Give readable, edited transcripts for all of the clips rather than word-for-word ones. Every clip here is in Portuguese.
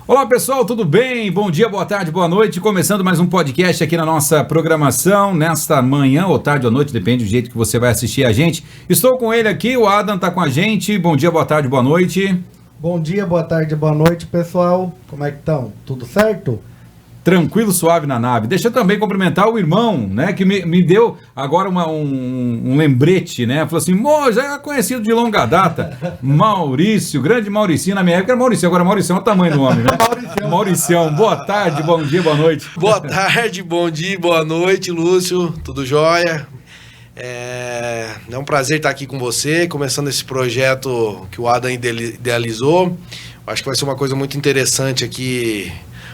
Olá pessoal, tudo bem? Bom dia, boa tarde, boa noite. Começando mais um podcast aqui na nossa programação, nesta manhã ou tarde ou noite, depende do jeito que você vai assistir a gente. Estou com ele aqui, o Adam está com a gente. Bom dia, boa tarde, boa noite. Bom dia, boa tarde, boa noite, pessoal. Como é que estão? Tudo certo? Tranquilo, suave na nave. Deixa eu também cumprimentar o irmão, né, que me deu agora um lembrete, né? Falou assim, já é conhecido de longa data, Maurício, grande Mauricinho, na minha época era Maurício, agora Maurício é o tamanho do homem, né? Mauricião, boa tarde, bom dia, boa noite. Boa tarde, bom dia, boa noite, Lúcio, tudo jóia? É um prazer estar aqui com você, começando esse projeto que o Adam idealizou. Acho que vai ser uma coisa muito interessante aqui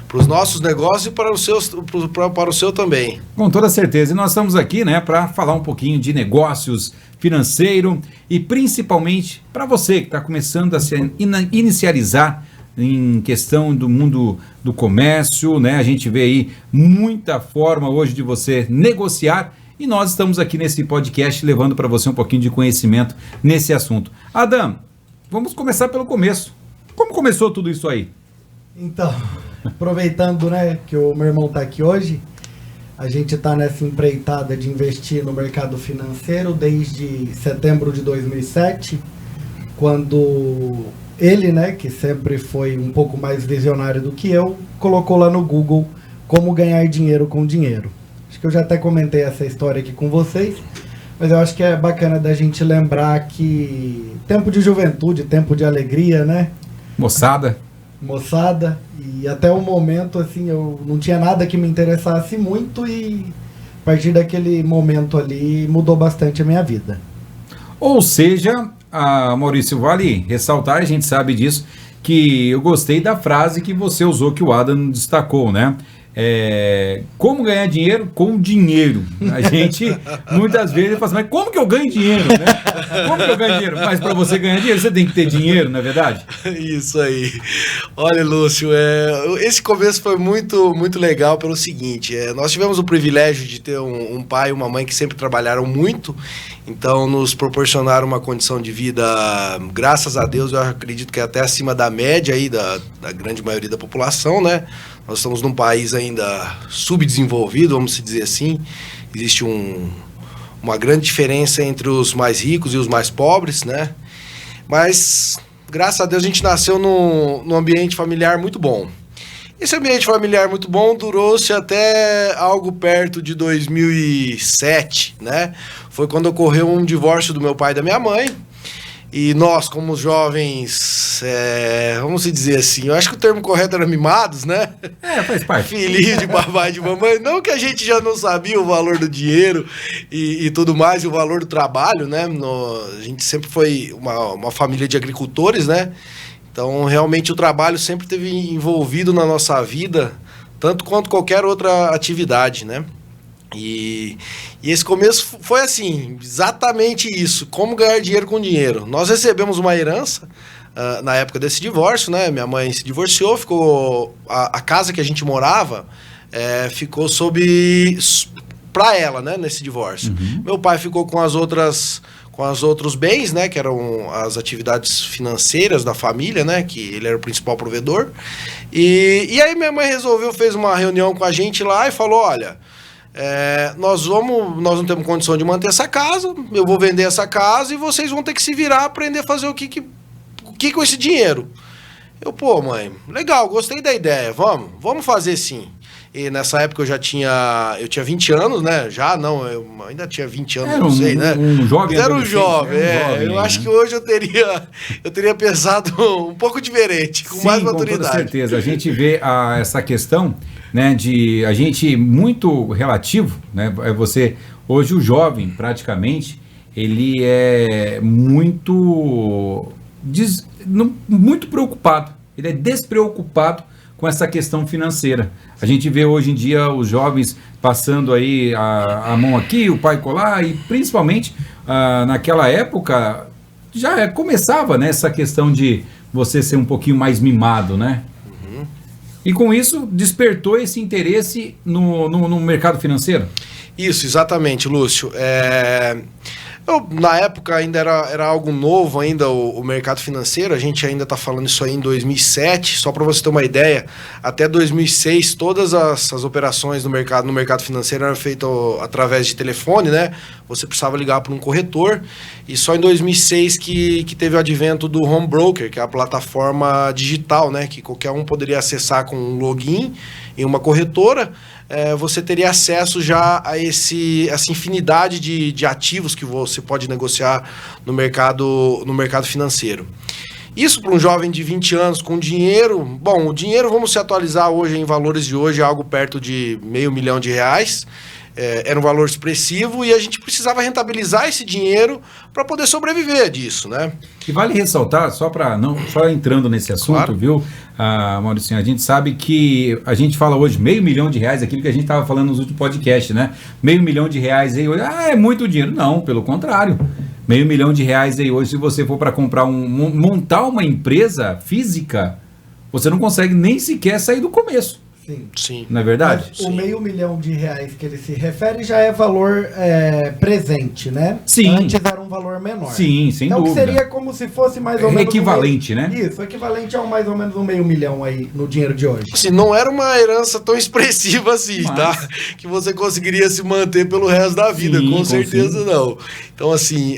para os nossos negócios e para o seu também. Com toda certeza. E nós estamos aqui, né, para falar um pouquinho de negócios, financeiro e principalmente para você que está começando a se inicializar em questão do mundo do comércio, né? A gente vê aí muita forma hoje de você negociar e nós estamos aqui nesse podcast levando para você um pouquinho de conhecimento nesse assunto. Adam, vamos começar pelo começo. Como começou tudo isso aí? Então, aproveitando, né, que o meu irmão está aqui hoje, a gente está nessa empreitada de investir no mercado financeiro desde setembro de 2007, quando ele, né, que sempre foi um pouco mais visionário do que eu, colocou lá no Google como ganhar dinheiro com dinheiro. Acho que eu já até comentei essa história aqui com vocês, mas eu acho que é bacana da gente lembrar que tempo de juventude, tempo de alegria, né? Moçada, e até o momento, assim, eu não tinha nada que me interessasse muito e a partir daquele momento ali mudou bastante a minha vida. Ou seja, Maurício, vale ressaltar, a gente sabe disso, que eu gostei da frase que você usou, que o Adam destacou, né? Como ganhar dinheiro com dinheiro. A gente muitas vezes fala assim, mas como que eu ganho dinheiro, né? Como que eu ganho dinheiro? Mas para você ganhar dinheiro, você tem que ter dinheiro, não é verdade? Isso aí. Olha, Lúcio, esse começo foi muito, muito legal pelo seguinte, nós tivemos o privilégio de ter um pai e uma mãe que sempre trabalharam muito, então nos proporcionaram uma condição de vida, graças a Deus, eu acredito que é até acima da média aí da grande maioria da população, né? Nós estamos num país ainda subdesenvolvido, vamos dizer assim. Existe uma grande diferença entre os mais ricos e os mais pobres, né? Mas, graças a Deus, a gente nasceu num ambiente familiar muito bom. Esse ambiente familiar muito bom durou-se até algo perto de 2007, né? Foi quando ocorreu um divórcio do meu pai e da minha mãe. E nós, como jovens, vamos dizer assim, eu acho que o termo correto era mimados, né? Faz parte. Filhinho de papai e de mamãe. Não que a gente já não sabia o valor do dinheiro e tudo mais, e o valor do trabalho, né? A gente sempre foi uma família de agricultores, né? Então, realmente, o trabalho sempre esteve envolvido na nossa vida, tanto quanto qualquer outra atividade, né? E esse começo foi assim, exatamente isso, como ganhar dinheiro com dinheiro. Nós recebemos uma herança na época desse divórcio, né? Minha mãe se divorciou, ficou a casa que a gente morava ficou para ela, né? Nesse divórcio. Uhum. Meu pai ficou com os outros bens, né? Que eram as atividades financeiras da família, né? Que ele era o principal provedor. E aí minha mãe fez uma reunião com a gente lá e falou, olha, nós não temos condição de manter essa casa, eu vou vender essa casa e vocês vão ter que se virar, aprender a fazer o que com esse dinheiro. Pô, mãe, legal, gostei da ideia, vamos fazer sim. E nessa época eu tinha 20 anos, né? Eu ainda tinha 20 anos, não sei, né? Um jovem. Era um jovem, eu acho que hoje eu teria pensado um pouco diferente, com mais maturidade. Com toda certeza, a gente vê essa questão, né, de a gente muito relativo, né, hoje o jovem praticamente, ele é muito preocupado, ele é despreocupado com essa questão financeira. A gente vê hoje em dia os jovens passando aí a mão aqui, o pai colar, e principalmente naquela época já começava, né, essa questão de você ser um pouquinho mais mimado, né? E com isso, despertou esse interesse no mercado financeiro? Isso, exatamente, Lúcio. Na época ainda era algo novo ainda o mercado financeiro, a gente ainda está falando isso aí em 2007, só para você ter uma ideia, até 2006 todas as operações no mercado financeiro eram feitas através de telefone, né? Você precisava ligar para um corretor, e só em 2006 que teve o advento do home broker, que é a plataforma digital, né? Que qualquer um poderia acessar com um login em uma corretora. Você teria acesso já a essa infinidade de ativos que você pode negociar no mercado financeiro. Isso para um jovem de 20 anos com dinheiro... Bom, o dinheiro, vamos se atualizar hoje em valores de hoje, é algo perto de R$500 mil. Era um valor expressivo e a gente precisava rentabilizar esse dinheiro para poder sobreviver disso, né? E vale ressaltar, só entrando nesse assunto, claro. Viu, Maurício, a gente sabe que a gente fala hoje R$500 mil, aquilo que a gente estava falando nos últimos podcasts, né? R$500 mil aí hoje, é muito dinheiro. Não, pelo contrário. R$500 mil aí hoje, se você for para comprar montar uma empresa física, você não consegue nem sequer sair do começo. Sim. Não é verdade? Mas o R$500 mil que ele se refere já é valor presente, né? Sim. Antes era um valor menor. Sim, sem então, dúvida. Então seria como se fosse mais ou menos... equivalente, né? Isso, equivalente a mais ou menos R$500 mil aí no dinheiro de hoje. Assim, não era uma herança tão expressiva assim, tá? Que você conseguiria se manter pelo resto da vida, com certeza não. Então, assim,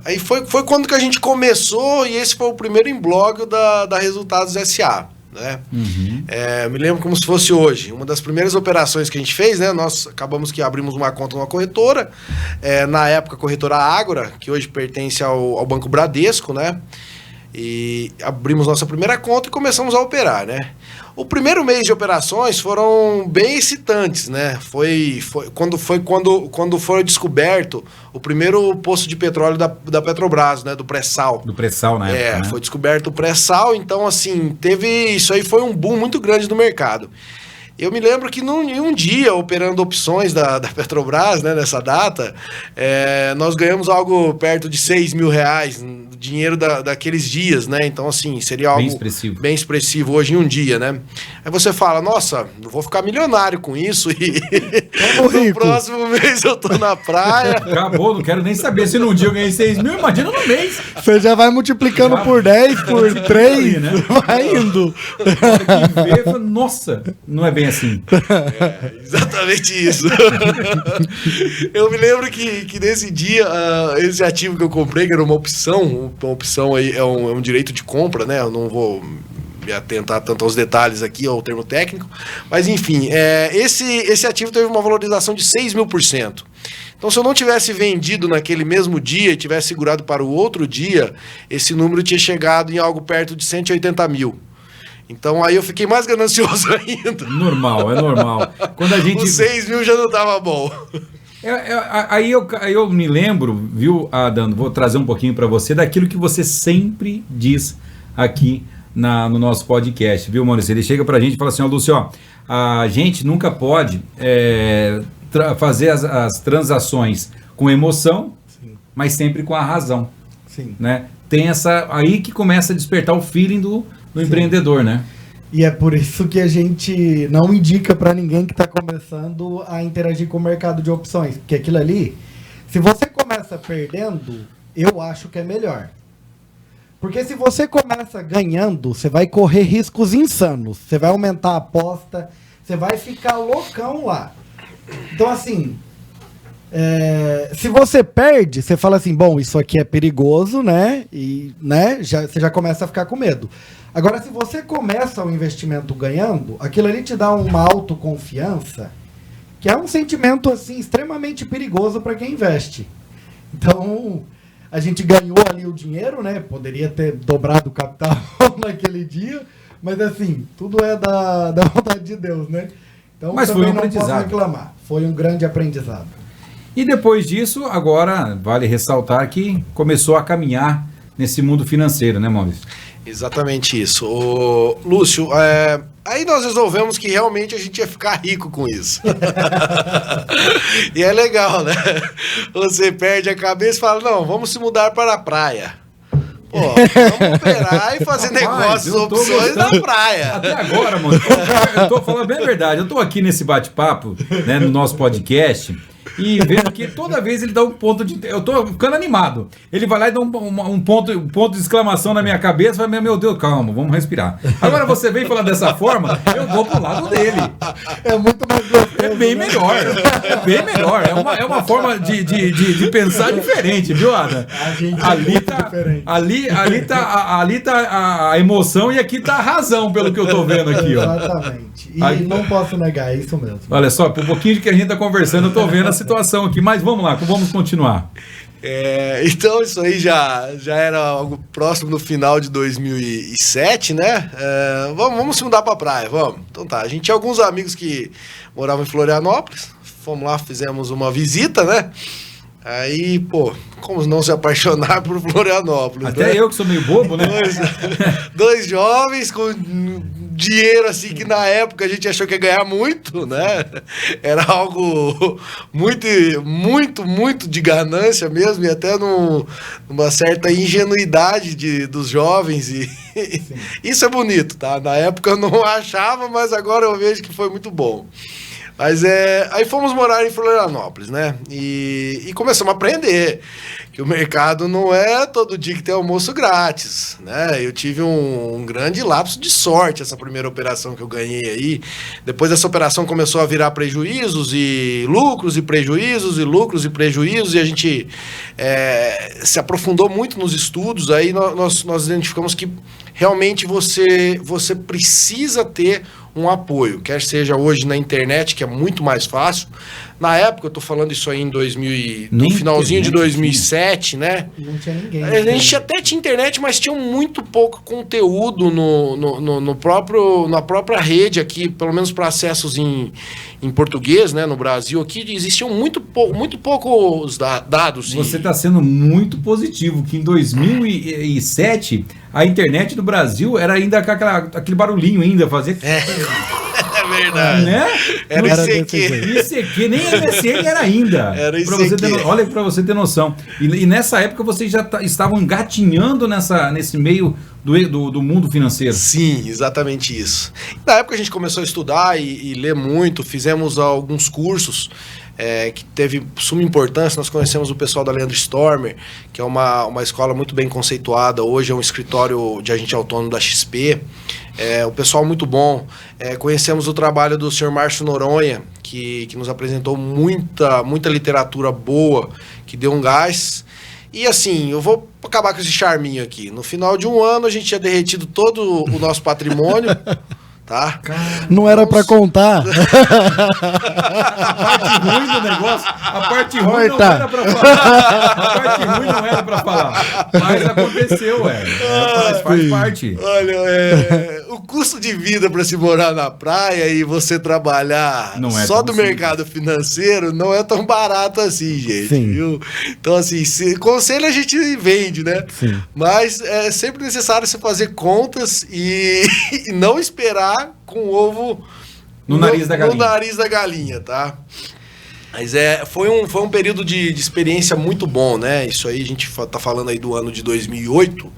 aí foi quando que a gente começou e esse foi o primeiro imbróglio da Resultados S.A., né? Uhum. Me lembro como se fosse hoje. Uma das primeiras operações que a gente fez, né? Nós acabamos que abrimos uma conta numa corretora, na época a corretora Ágora, que hoje pertence ao Banco Bradesco, né? E abrimos nossa primeira conta e começamos a operar, né? O primeiro mês de operações foram bem excitantes, né? Foi quando foi descoberto o primeiro poço de petróleo da Petrobras, né? Do pré-sal. Do pré-sal, na época, né? Foi descoberto o pré-sal, então, assim, isso aí foi um boom muito grande no mercado. Eu me lembro que em um dia, operando opções da Petrobras, né, nessa data, nós ganhamos algo perto de R$6 mil, dinheiro daqueles dias, né? Então, assim, seria algo bem expressivo hoje em um dia, né? Aí você fala, nossa, eu vou ficar milionário com isso e no próximo mês eu tô na praia. Acabou, não quero nem saber se num dia eu ganhei R$6 mil, imagina no mês. Você já vai multiplicando por 10, por 3, né? Vai indo. Nossa, não é bem assim. Exatamente isso. Eu me lembro que nesse dia, esse ativo que eu comprei, que era uma opção aí, é um direito de compra, né? Eu não vou me atentar tanto aos detalhes aqui, ao termo técnico, mas enfim, esse ativo teve uma valorização de 6 mil por cento. Então, se eu não tivesse vendido naquele mesmo dia e tivesse segurado para o outro dia, esse número tinha chegado em algo perto de 180 mil. Então aí eu fiquei mais ganancioso ainda. Normal, é normal. Quando a gente... Os 6 mil já não estava bom. Aí eu me lembro, viu, Adão, vou trazer um pouquinho para você daquilo que você sempre diz aqui no nosso podcast, viu, Maurício? Ele chega para a gente e fala assim, Lúcio, a gente nunca pode fazer as transações com emoção, sim, mas sempre com a razão. Sim. Né? Tem aí que começa a despertar o feeling do empreendedor, né? E é por isso que a gente não indica para ninguém que está começando a interagir com o mercado de opções. Porque aquilo ali, se você começa perdendo, eu acho que é melhor. Porque se você começa ganhando, você vai correr riscos insanos. Você vai aumentar a aposta, você vai ficar loucão lá. Então, assim, se você perde, você fala assim, bom, isso aqui é perigoso, né? E você já começa a ficar com medo. Agora, se você começa o investimento ganhando, aquilo ali te dá uma autoconfiança, que é um sentimento assim extremamente perigoso para quem investe. Então, a gente ganhou ali o dinheiro, né? Poderia ter dobrado o capital naquele dia, mas assim, tudo é da vontade de Deus, né? Então, mas foi um aprendizado. Não posso reclamar. Foi um grande aprendizado. E depois disso, agora vale ressaltar que começou a caminhar nesse mundo financeiro, né, Maurício? Exatamente isso. Lúcio, aí nós resolvemos que realmente a gente ia ficar rico com isso. E é legal, né? Você perde a cabeça e fala, não, vamos se mudar para a praia. Pô, vamos operar e fazer negócios, opções na praia. Até agora, mano, eu tô falando bem a verdade. Eu tô aqui nesse bate-papo, né, no nosso podcast, e vendo que toda vez ele dá um ponto de... Eu tô ficando animado. Ele vai lá e dá um ponto de exclamação na minha cabeça, vai, meu Deus, calma, vamos respirar. Agora você vem falar dessa forma, eu vou pro lado dele. É muito mais gostoso. É bem melhor. É bem melhor. É uma forma de pensar diferente, viu, Ada? A gente Ali é tá, muito diferente. ali tá a emoção e aqui tá a razão, pelo que eu tô vendo aqui, ó. Exatamente. E Aí- não posso negar, é isso mesmo. Olha só, por um pouquinho de que a gente tá conversando, eu tô vendo a situação aqui, mas vamos lá, vamos continuar. Então isso aí já era algo próximo do final de 2007, né? Vamos se mudar pra praia, vamos. Então tá, a gente tinha alguns amigos que moravam em Florianópolis, fomos lá, fizemos uma visita, né? Aí, pô, como não se apaixonar por Florianópolis, Até né? eu que sou meio bobo, né? Dois jovens com dinheiro assim que na época a gente achou que ia ganhar muito, né? Era algo muito de ganância mesmo, e até numa certa ingenuidade dos jovens. E isso é bonito, tá? Na época eu não achava, mas agora eu vejo que foi muito bom. Mas aí fomos morar em Florianópolis, né? E começamos a aprender que o mercado não é todo dia que tem almoço grátis, né? Eu tive um grande lapso de sorte essa primeira operação que eu ganhei aí. Depois dessa operação começou a virar prejuízos e lucros e prejuízos e lucros e prejuízos, e a gente se aprofundou muito nos estudos. Aí nós identificamos que realmente você precisa ter um apoio, quer seja hoje na internet, que é muito mais fácil. Na época, eu tô falando isso aí no finalzinho de 2007, né? Não tinha ninguém. A gente até tinha internet, mas tinha muito pouco conteúdo na própria rede aqui, pelo menos para acessos em português, né? No Brasil aqui existiam muito poucos dados. Você está sendo muito positivo, que em 2007 a internet do Brasil era ainda com aquele barulhinho ainda, fazia... É verdade. Né? Era ICQ. ICQ, nem MSN era ainda. Era Pra você ICQ. olha para você ter noção. E nessa época vocês já estavam engatinhando nesse meio do mundo financeiro. Sim, exatamente isso. Na época a gente começou a estudar e ler muito, fizemos alguns cursos que teve suma importância. Nós conhecemos o pessoal da Leandro Stormer, que é uma escola muito bem conceituada, hoje é um escritório de agente autônomo da XP. O pessoal muito bom. Conhecemos o trabalho do Sr. Márcio Noronha, que nos apresentou muita literatura boa, que deu um gás. E assim, eu vou acabar com esse charminho aqui. No final de um ano, a gente tinha derretido todo o nosso patrimônio, tá? Não era pra contar. A parte ruim do negócio, a parte ruim não Corta. era pra falar. A parte ruim não era pra falar. Mas aconteceu, faz parte. Olha, o custo de vida para se morar na praia e você trabalhar Não é só tão do simples. mercado financeiro não é tão barato assim, gente, Sim. viu? Então, assim, conselho a gente vende, né? Sim. Mas é sempre necessário você fazer contas e não esperar com o ovo No nariz da galinha. No nariz da galinha, tá? Mas foi um período de experiência muito bom, né? Isso aí, a gente tá falando aí do ano de 2008.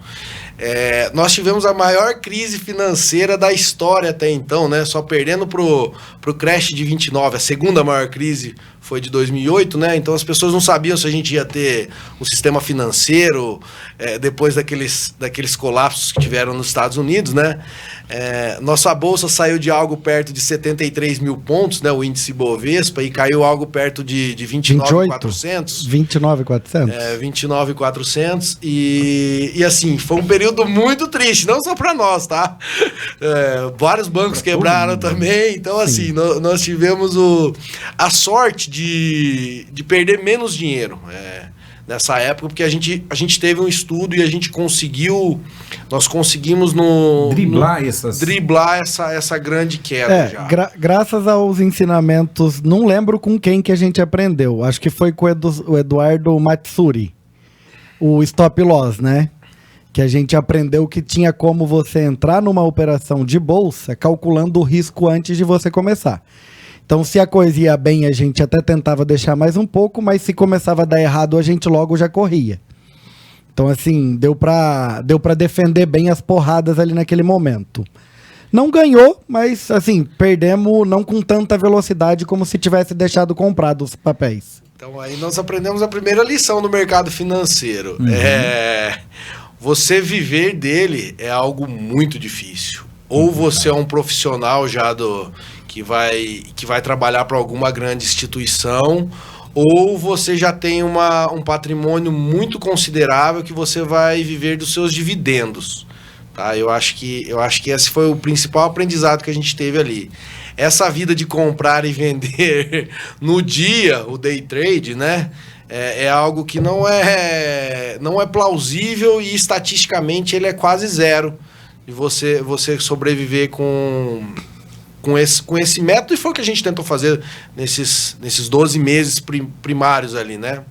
Nós tivemos a maior crise financeira da história até então, né? Só perdendo pro crash de 29. A segunda maior crise foi de 2008, né? Então as pessoas não sabiam se a gente ia ter um sistema financeiro depois daqueles colapsos que tiveram nos Estados Unidos, né? Nossa bolsa saiu de algo perto de 73 mil pontos, né? O índice Bovespa, e caiu algo perto de 29.400. 29.400? 29.400 e assim, foi um período muito triste, não só para nós, tá? Vários bancos quebraram também, então assim, nós tivemos a sorte de perder menos dinheiro nessa época, porque a gente teve um estudo e nós conseguimos driblar essa grande queda já. Graças aos ensinamentos, não lembro com quem que a gente aprendeu, acho que foi com o Eduardo Matsuri, o Stop Loss, né? Que a gente aprendeu que tinha como você entrar numa operação de bolsa calculando o risco antes de você começar. Então, se a coisa ia bem, a gente até tentava deixar mais um pouco, mas se começava a dar errado, a gente logo já corria. Então, assim, deu pra defender bem as porradas ali naquele momento. Não ganhou, mas, assim, perdemos não com tanta velocidade como se tivesse deixado comprado os papéis. Então aí nós aprendemos a primeira lição do mercado financeiro. Você viver dele é algo muito difícil. Ou você é um profissional já que vai trabalhar para alguma grande instituição, ou você já tem um patrimônio muito considerável que você vai viver dos seus dividendos. Tá? Eu acho que esse foi o principal aprendizado que a gente teve ali. Essa vida de comprar e vender no dia, o day trade, né? É algo que não é plausível e estatisticamente ele é quase zero. E você sobreviver com esse método, e foi o que a gente tentou fazer nesses 12 meses primários ali, né?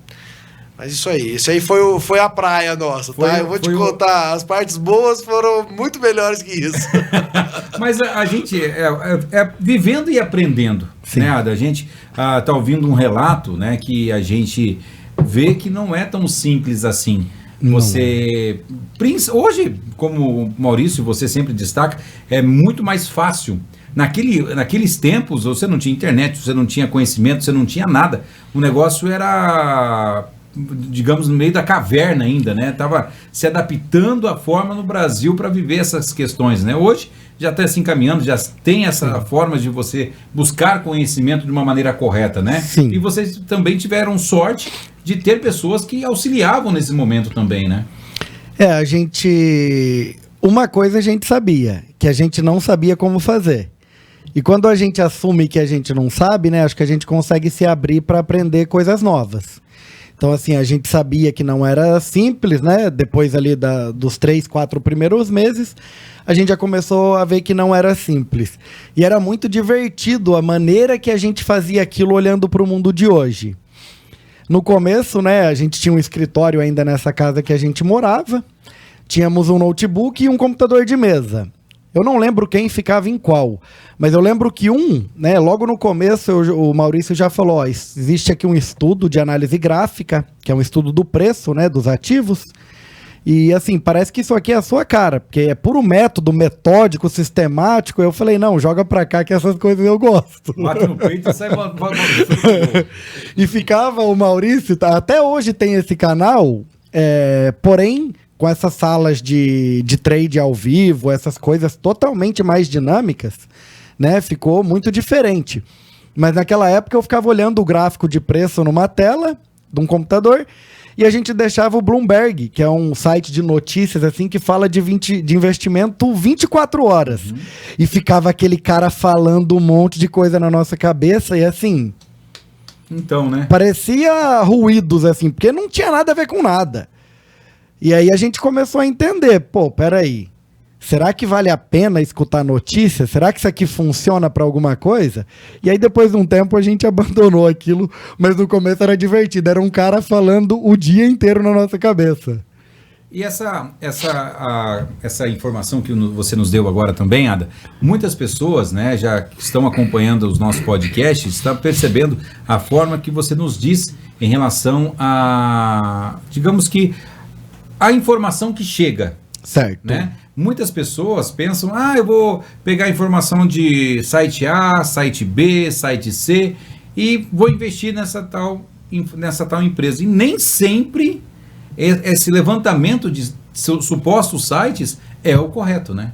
Mas isso aí foi a praia nossa, tá? Eu vou te contar, as partes boas foram muito melhores que isso. Mas a gente é vivendo e aprendendo, né, Ada? A gente tá ouvindo um relato, né, que a gente vê que não é tão simples assim. Você, hoje, como o Maurício, você sempre destaca, é muito mais fácil. Naqueles tempos, você não tinha internet, você não tinha conhecimento, você não tinha nada. O negócio era, digamos, no meio da caverna ainda, né? Tava se adaptando à forma no Brasil para viver essas questões, né? Hoje já está se encaminhando, já tem essa forma de você buscar conhecimento de uma maneira correta, né? Sim. E vocês também tiveram sorte de ter pessoas que auxiliavam nesse momento também, né? Uma coisa a gente sabia, que a gente não sabia como fazer. E quando a gente assume que a gente não sabe, né, acho que a gente consegue se abrir para aprender coisas novas. Então, assim, a gente sabia que não era simples, né? Depois ali dos 3, 4 primeiros meses, a gente já começou a ver que não era simples. E era muito divertido a maneira que a gente fazia aquilo olhando para o mundo de hoje. No começo, né, a gente tinha um escritório ainda nessa casa que a gente morava, tínhamos um notebook e um computador de mesa. Eu não lembro quem ficava em qual, mas eu lembro que né, logo no começo o Maurício já falou, ó, existe aqui um estudo de análise gráfica, que é um estudo do preço, né, dos ativos, e assim, parece que isso aqui é a sua cara, porque é puro método, metódico, sistemático. Eu falei, não, joga pra cá que essas coisas eu gosto. Bate no peito e sai... E ficava o Maurício, até hoje tem esse canal, porém... com essas salas de trade ao vivo, essas coisas totalmente mais dinâmicas, né? Ficou muito diferente. Mas naquela época eu ficava olhando o gráfico de preço numa tela de um computador e a gente deixava o Bloomberg, que é um site de notícias assim que fala de investimento 24 horas. E ficava aquele cara falando um monte de coisa na nossa cabeça e assim... Então, né? Parecia ruídos, assim, porque não tinha nada a ver com nada. E aí a gente começou a entender, pô, peraí, será que vale a pena escutar notícia? Será que isso aqui funciona para alguma coisa? E aí depois de um tempo a gente abandonou aquilo, mas no começo era divertido, era um cara falando o dia inteiro na nossa cabeça. E essa informação que você nos deu agora também, Ada, muitas pessoas, né, já que estão acompanhando os nossos podcasts, estão percebendo a forma que você nos diz em relação a, digamos que, a informação que chega. Certo. Né? Muitas pessoas pensam, eu vou pegar informação de site A, site B, site C e vou investir nessa tal empresa. E nem sempre esse levantamento de supostos sites é o correto, né?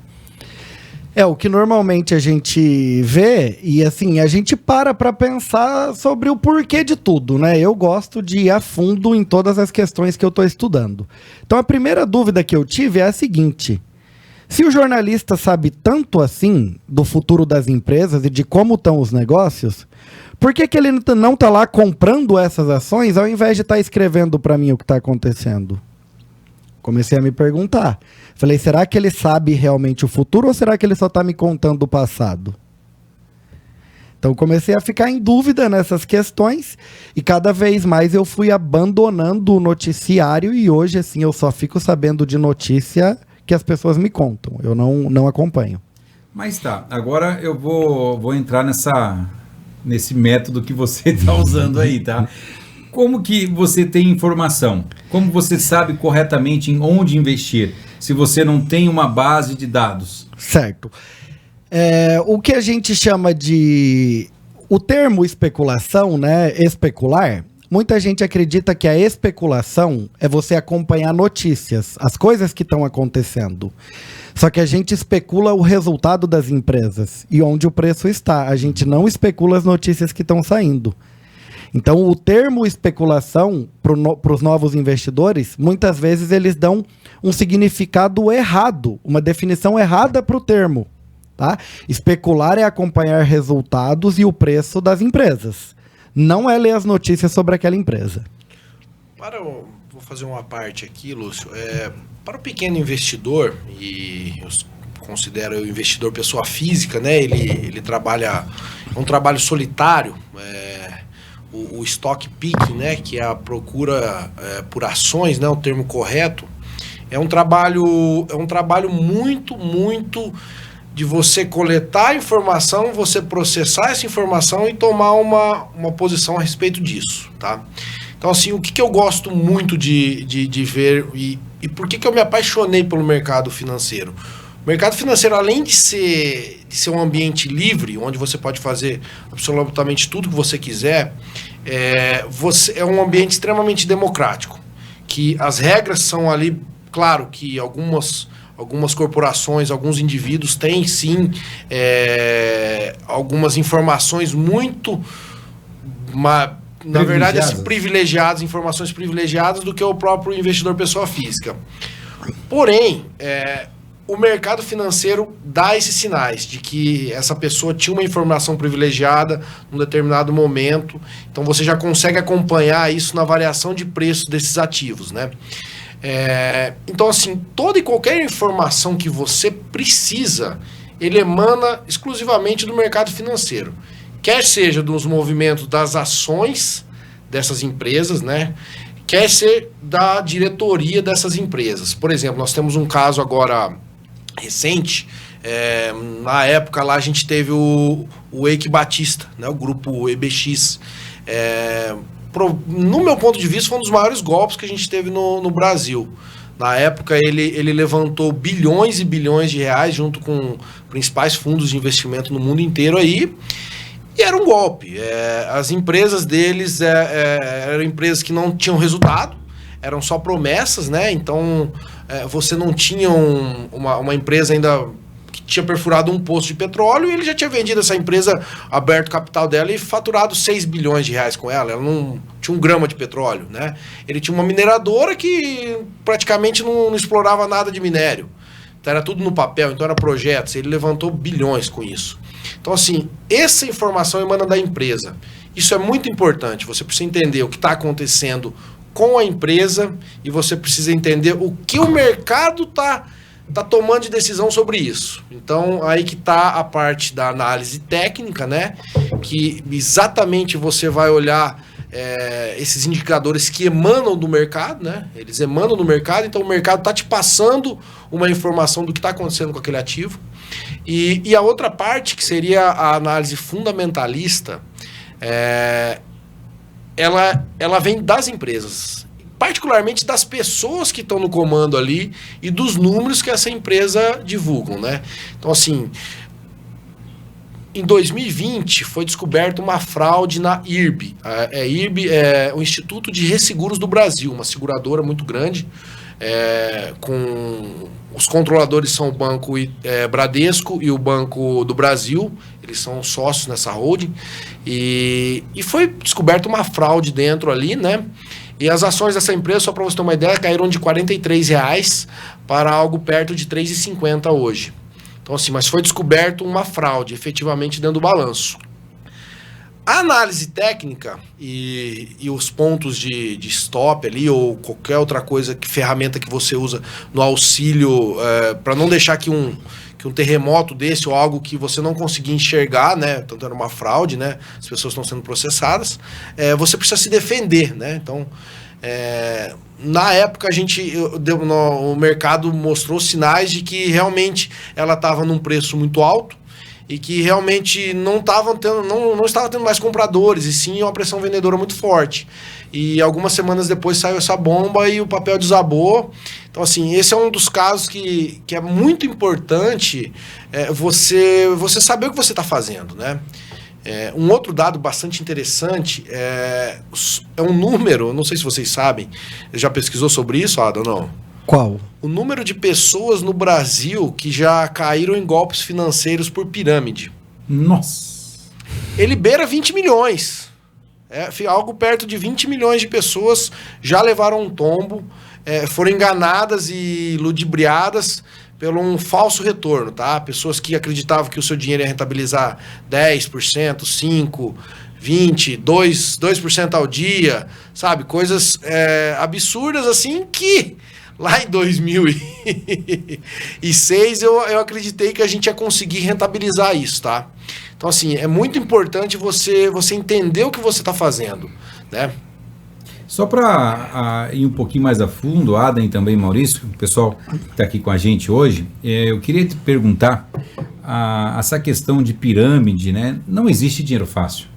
O que normalmente a gente vê, e assim, a gente para pensar sobre o porquê de tudo, né? Eu gosto de ir a fundo em todas as questões que eu estou estudando. Então a primeira dúvida que eu tive é a seguinte: se o jornalista sabe tanto assim do futuro das empresas e de como estão os negócios, por que ele não está lá comprando essas ações ao invés de estar escrevendo para mim o que está acontecendo? Comecei a me perguntar. Falei, será que ele sabe realmente o futuro ou será que ele só está me contando o passado? Então comecei a ficar em dúvida nessas questões e cada vez mais eu fui abandonando o noticiário e hoje assim eu só fico sabendo de notícia que as pessoas me contam. Eu não acompanho. Mas tá, agora eu vou entrar nesse método que você está usando aí, tá? Como que você tem informação? Como você sabe corretamente em onde investir, se você não tem uma base de dados? Certo. O que a gente chama de... O termo especulação, né, especular, muita gente acredita que a especulação é você acompanhar notícias, as coisas que estão acontecendo. Só que a gente especula o resultado das empresas e onde o preço está. A gente não especula as notícias que estão saindo. Então, o termo especulação, para os novos investidores, muitas vezes eles dão um significado errado, uma definição errada para o termo. Tá? Especular é acompanhar resultados e o preço das empresas. Não é ler as notícias sobre aquela empresa. Vou fazer uma parte aqui, Lúcio. Para o pequeno investidor, e eu considero o investidor pessoa física, né? Ele trabalha, é um trabalho solitário, o stock picking, né? Que é a procura por ações, né? O termo correto. É um trabalho muito de você coletar informação, você processar essa informação e tomar uma posição a respeito disso, tá? Então, assim, o que eu gosto muito de ver e por que eu me apaixonei pelo mercado financeiro? O mercado financeiro, além de ser um ambiente livre, onde você pode fazer absolutamente tudo que você quiser, é um ambiente extremamente democrático, que as regras são ali, claro que algumas corporações, alguns indivíduos têm sim algumas informações muito, na verdade, assim, privilegiadas, informações privilegiadas do que o próprio investidor pessoa física. Porém, o mercado financeiro dá esses sinais de que essa pessoa tinha uma informação privilegiada num determinado momento, então você já consegue acompanhar isso na variação de preços desses ativos, né? Então, assim, toda e qualquer informação que você precisa, ele emana exclusivamente do mercado financeiro. Quer seja dos movimentos das ações dessas empresas, né? Quer ser da diretoria dessas empresas. Por exemplo, nós temos um caso agora recente, na época lá a gente teve o Eike Batista, né? O grupo EBX. No meu ponto de vista, foi um dos maiores golpes que a gente teve no Brasil. Na época, ele levantou bilhões e bilhões de reais junto com principais fundos de investimento no mundo inteiro aí, e era um golpe. As empresas deles eram empresas que não tinham resultado, eram só promessas, né? Então, você não tinha uma empresa ainda que tinha perfurado um poço de petróleo e ele já tinha vendido essa empresa, aberto o capital dela e faturado 6 bilhões de reais com ela. Ela não tinha 1 grama de petróleo, né? Ele tinha uma mineradora que praticamente não explorava nada de minério. Então era tudo no papel, então era projetos. Ele levantou bilhões com isso. Então, assim, essa informação emana da empresa. Isso é muito importante. Você precisa entender o que está acontecendo com a empresa e você precisa entender o que o mercado está tomando de decisão sobre isso. Então, aí que está a parte da análise técnica, né? Que exatamente você vai olhar esses indicadores que emanam do mercado, né? Eles emanam do mercado, então o mercado está te passando uma informação do que está acontecendo com aquele ativo. E a outra parte, que seria a análise fundamentalista, ela vem das empresas, particularmente das pessoas que estão no comando ali e dos números que essa empresa divulgam, né? Então, assim, em 2020 foi descoberta uma fraude na IRB. A IRB é o Instituto de Resseguros do Brasil, uma seguradora muito grande, com os controladores são o Banco Bradesco e o Banco do Brasil, eles são sócios nessa holding, e foi descoberta uma fraude dentro ali, né? E as ações dessa empresa, só para você ter uma ideia, caíram de R$ 43 para algo perto de R$ 3,50 hoje. Então, assim, mas foi descoberto uma fraude, efetivamente, dentro do balanço. A análise técnica e os pontos de stop ali, ou qualquer outra coisa, ferramenta que você usa no auxílio, para não deixar que um terremoto desse ou algo que você não conseguir enxergar, né, tanto era uma fraude, né, as pessoas estão sendo processadas, você precisa se defender, né? Então, na época o mercado mostrou sinais de que realmente ela estava num preço muito alto e que realmente não estava tendo mais compradores, e sim uma pressão vendedora muito forte. E algumas semanas depois saiu essa bomba e o papel desabou. Então, assim, esse é um dos casos que é muito importante você saber o que você está fazendo, né? Um outro dado bastante interessante é um número, não sei se vocês sabem, já pesquisou sobre isso, Ada, ou não? Qual? O número de pessoas no Brasil que já caíram em golpes financeiros por pirâmide. Nossa! Ele beira 20 milhões. Algo perto de 20 milhões de pessoas já levaram um tombo, foram enganadas e ludibriadas pelo um falso retorno, tá? Pessoas que acreditavam que o seu dinheiro ia rentabilizar 10%, 5%, 20%, 2% ao dia, sabe? Coisas absurdas assim que lá em 2006 eu acreditei que a gente ia conseguir rentabilizar isso, tá? Então, assim, é muito importante você entender o que você está fazendo, né? Só para ir um pouquinho mais a fundo, Adam e também Maurício, o pessoal que está aqui com a gente hoje, eu queria te perguntar essa questão de pirâmide, né? Não existe dinheiro fácil.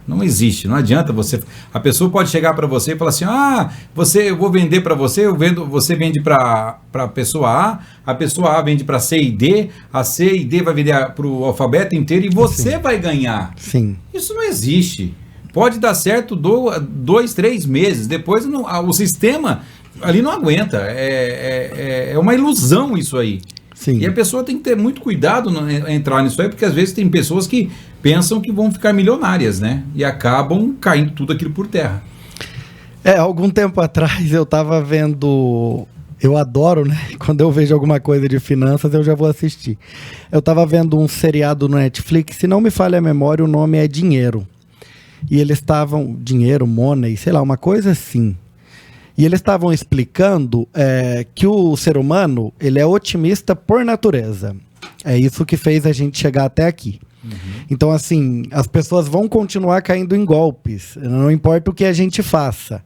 Não existe, não adianta você... A pessoa pode chegar para você e falar assim, eu vou vender para você, você vende para a pessoa A vende para C e D, a C e D vai vender para o alfabeto inteiro e você vai ganhar. Sim. Isso não existe. Pode dar certo 2, 3 meses, depois o sistema ali não aguenta, é uma ilusão isso aí. Sim. E a pessoa tem que ter muito cuidado em entrar nisso aí, porque às vezes tem pessoas que pensam que vão ficar milionárias, né? E acabam caindo tudo aquilo por terra. Algum tempo atrás eu tava vendo... Eu adoro, né? Quando eu vejo alguma coisa de finanças, eu já vou assistir. Eu tava vendo um seriado no Netflix, se não me falha a memória, o nome é Dinheiro. E eles estavam... Dinheiro, money, sei lá, uma coisa assim. E eles estavam explicando que o ser humano, ele é otimista por natureza. É isso que fez a gente chegar até aqui. Uhum. Então, assim, as pessoas vão continuar caindo em golpes, não importa o que a gente faça.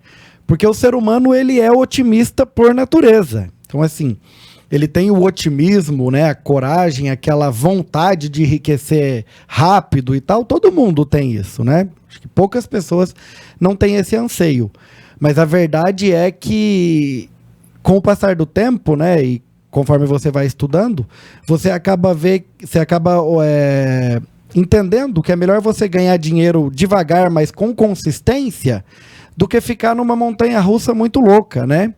Porque o ser humano, ele é otimista por natureza. Então, assim, ele tem o otimismo, né, a coragem, aquela vontade de enriquecer rápido e tal. Todo mundo tem isso, né? Acho que poucas pessoas não têm esse anseio. Mas a verdade é que, com o passar do tempo, né, e conforme você vai estudando, você acaba entendendo que é melhor você ganhar dinheiro devagar, mas com consistência, do que ficar numa montanha-russa muito louca, né?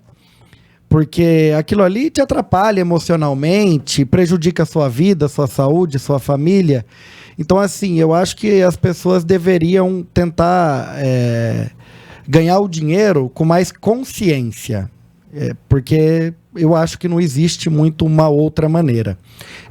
Porque aquilo ali te atrapalha emocionalmente, prejudica a sua vida, a sua saúde, a sua família. Então, assim, eu acho que as pessoas deveriam tentar... ganhar o dinheiro com mais consciência, porque eu acho que não existe muito uma outra maneira,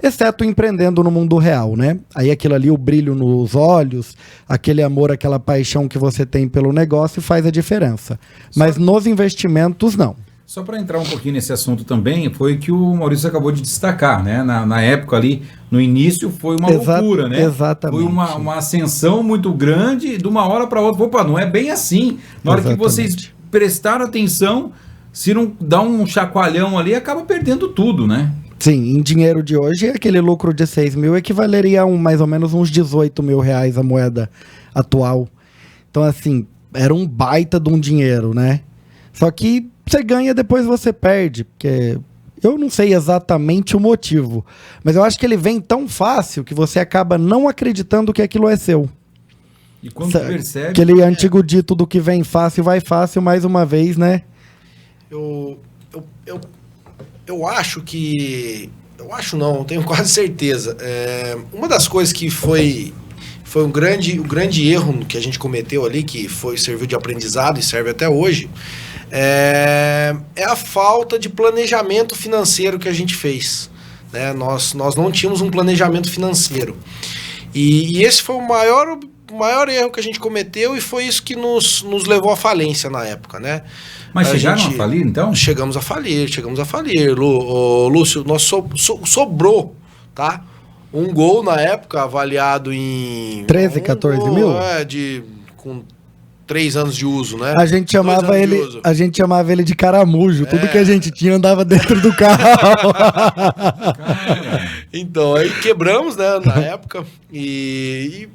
exceto empreendendo no mundo real, né? Aí aquilo ali, o brilho nos olhos, aquele amor, aquela paixão que você tem pelo negócio faz a diferença, mas nos investimentos não. Só para entrar um pouquinho nesse assunto também, foi que o Maurício acabou de destacar, né? Na época ali, no início, foi uma loucura, né? Exatamente. Foi uma ascensão muito grande, de uma hora para outra. Opa, não é bem assim. Na hora que vocês prestaram atenção, se não dá um chacoalhão ali, acaba perdendo tudo, né? Sim, em dinheiro de hoje, aquele lucro de 6 mil equivaleria a mais ou menos uns 18 mil reais a moeda atual. Então, assim, era um baita de um dinheiro, né? Só que você ganha, depois você perde, porque eu não sei exatamente o motivo, mas eu acho que ele vem tão fácil que você acaba não acreditando que aquilo é seu. E quando você percebe... Aquele antigo dito do que vem fácil, vai fácil, mais uma vez, né? Eu acho que... Eu acho não, eu tenho quase certeza. Uma das coisas que foi um grande erro que a gente cometeu ali, que serviu de aprendizado e serve até hoje, é a falta de planejamento financeiro que a gente fez, né? Nós não tínhamos um planejamento financeiro. E esse foi o maior erro que a gente cometeu e foi isso que nos levou à falência na época, né? Mas chegaram a falir, então? Chegamos a falir. Lúcio, nós sobrou, tá? Um gol na época avaliado em... 13, 14 mil? Com 3 anos de uso, né? A gente chamava ele de caramujo. Tudo que a gente tinha andava dentro do carro. Então, aí quebramos, né, na época. E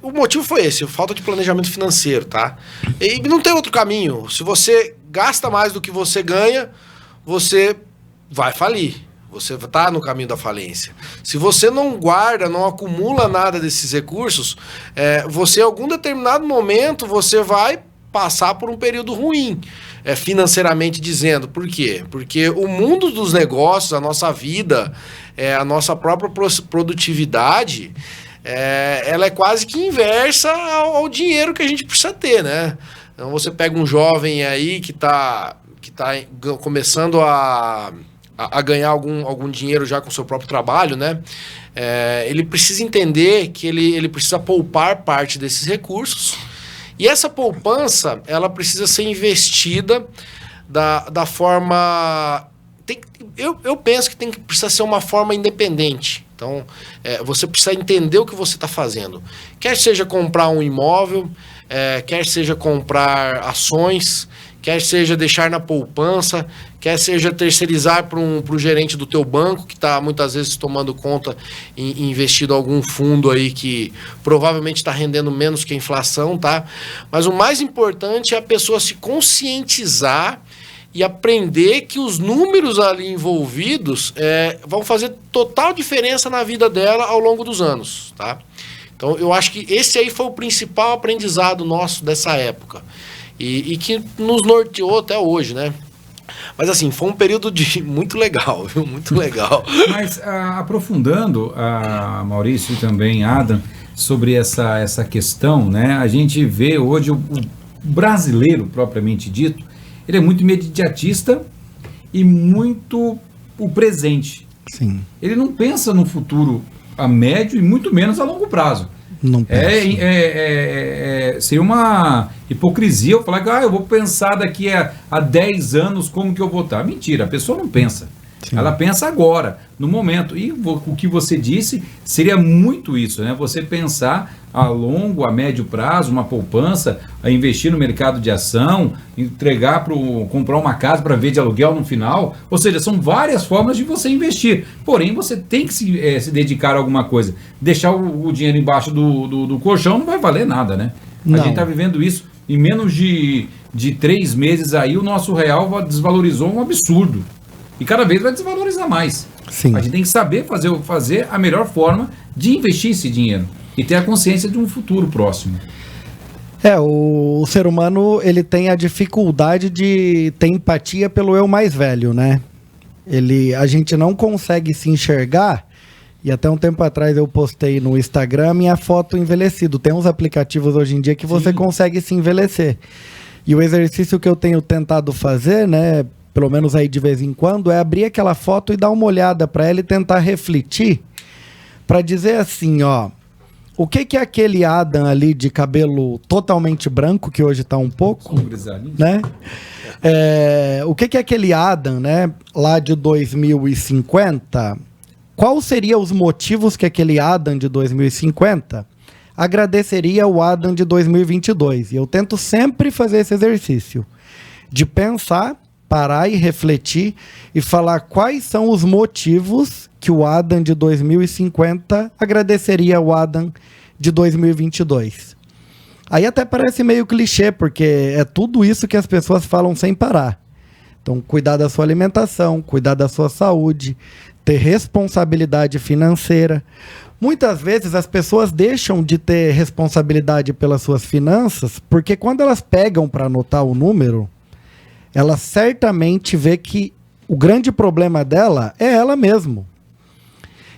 o motivo foi esse, falta de planejamento financeiro, tá? E não tem outro caminho. Se você gasta mais do que você ganha, você vai falir. Você está no caminho da falência. Se você não guarda, não acumula nada desses recursos, você, em algum determinado momento, você vai passar por um período ruim, financeiramente dizendo. Por quê? Porque o mundo dos negócios, a nossa vida, a nossa própria produtividade, ela é quase que inversa ao dinheiro que a gente precisa ter, né? Então você pega um jovem aí que tá começando a ganhar algum dinheiro já com o seu próprio trabalho, né? Ele precisa entender que ele precisa poupar parte desses recursos, e essa poupança ela precisa ser investida da forma... Eu penso que precisa ser uma forma independente. Então, você precisa entender o que você está fazendo. Quer seja comprar um imóvel, quer seja comprar ações, quer seja deixar na poupança, quer seja terceirizar para o gerente do teu banco, que está muitas vezes tomando conta e investido em algum fundo aí que provavelmente está rendendo menos que a inflação, tá? Mas o mais importante é a pessoa se conscientizar e aprender que os números ali envolvidos vão fazer total diferença na vida dela ao longo dos anos, tá? Então, eu acho que esse aí foi o principal aprendizado nosso dessa época. E que nos norteou até hoje, né? Mas assim, foi um período muito legal, viu? Muito legal. Mas aprofundando, Maurício e também Adam, sobre essa questão, né? A gente vê hoje o brasileiro, propriamente dito, ele é muito imediatista e muito o presente. Sim. Ele não pensa no futuro a médio e muito menos a longo prazo. Não pensa. Seria uma hipocrisia eu falar que eu vou pensar daqui a 10 anos como que eu vou estar. Mentira, a pessoa não pensa. Sim. Ela pensa agora, no momento. E o que você disse seria muito isso, né? Você pensar a longo, a médio prazo, uma poupança, a investir no mercado de ação, comprar uma casa para ver de aluguel no final. Ou seja, são várias formas de você investir. Porém, você tem que se dedicar a alguma coisa. Deixar o dinheiro embaixo do colchão não vai valer nada, né? Não. A gente está vivendo isso. Em menos de 3 meses aí, o nosso real desvalorizou um absurdo. E cada vez vai desvalorizar mais. Sim. A gente tem que saber fazer a melhor forma de investir esse dinheiro e ter a consciência de um futuro próximo. O ser humano, ele tem a dificuldade de ter empatia pelo eu mais velho, né? A gente não consegue se enxergar, e até um tempo atrás eu postei no Instagram a minha foto envelhecido. Tem uns aplicativos hoje em dia que você consegue se envelhecer. E o exercício que eu tenho tentado fazer, né, pelo menos aí de vez em quando, é abrir aquela foto e dar uma olhada para ela e tentar refletir, para dizer assim, o que é aquele Adam ali de cabelo totalmente branco, que hoje está um pouco, né? O que é aquele Adam, né, lá de 2050? Quais seriam os motivos que aquele Adam de 2050 agradeceria o Adam de 2022? E eu tento sempre fazer esse exercício de pensar, parar e refletir e falar quais são os motivos que o Adam de 2050 agradeceria ao Adam de 2022. Aí até parece meio clichê, porque é tudo isso que as pessoas falam sem parar. Então, cuidar da sua alimentação, cuidar da sua saúde, ter responsabilidade financeira. Muitas vezes as pessoas deixam de ter responsabilidade pelas suas finanças, porque quando elas pegam para anotar o número, ela certamente vê que o grande problema dela é ela mesma.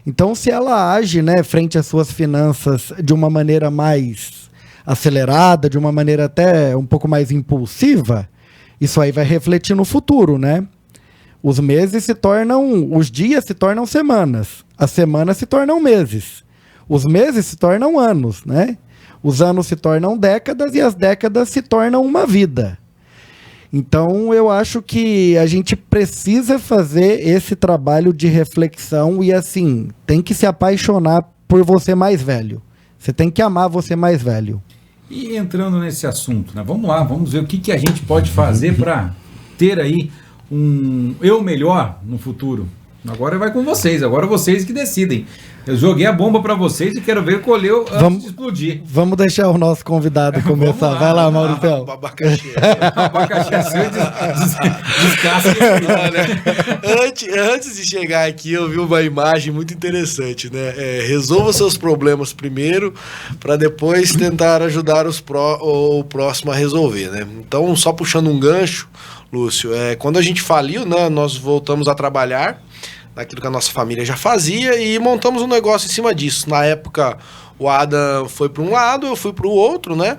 Então, se ela age, né, frente às suas finanças de uma maneira mais acelerada, de uma maneira até um pouco mais impulsiva, isso aí vai refletir no futuro, né? Os dias se tornam semanas, as semanas se tornam meses, os meses se tornam anos, né? Os anos se tornam décadas e as décadas se tornam uma vida. Então, eu acho que a gente precisa fazer esse trabalho de reflexão e, assim, tem que se apaixonar por você mais velho. Você tem que amar você mais velho. E entrando nesse assunto, né? Vamos lá, vamos ver o que a gente pode fazer para ter aí um eu melhor no futuro. Agora vai com vocês, agora vocês que decidem. Eu joguei a bomba para vocês e quero ver colheu antes de explodir. Vamos deixar o nosso convidado começar. Vai lá, Maurício. Abacaxi. Abacaxi descasca. Antes de chegar aqui, eu vi uma imagem muito interessante, né? Resolva seus problemas primeiro, para depois tentar ajudar o próximo a resolver, né? Então, só puxando um gancho, Lúcio, quando a gente faliu, né, nós voltamos a trabalhar naquilo que a nossa família já fazia e montamos um negócio em cima disso. Na época, o Adam foi para um lado, eu fui para o outro, né?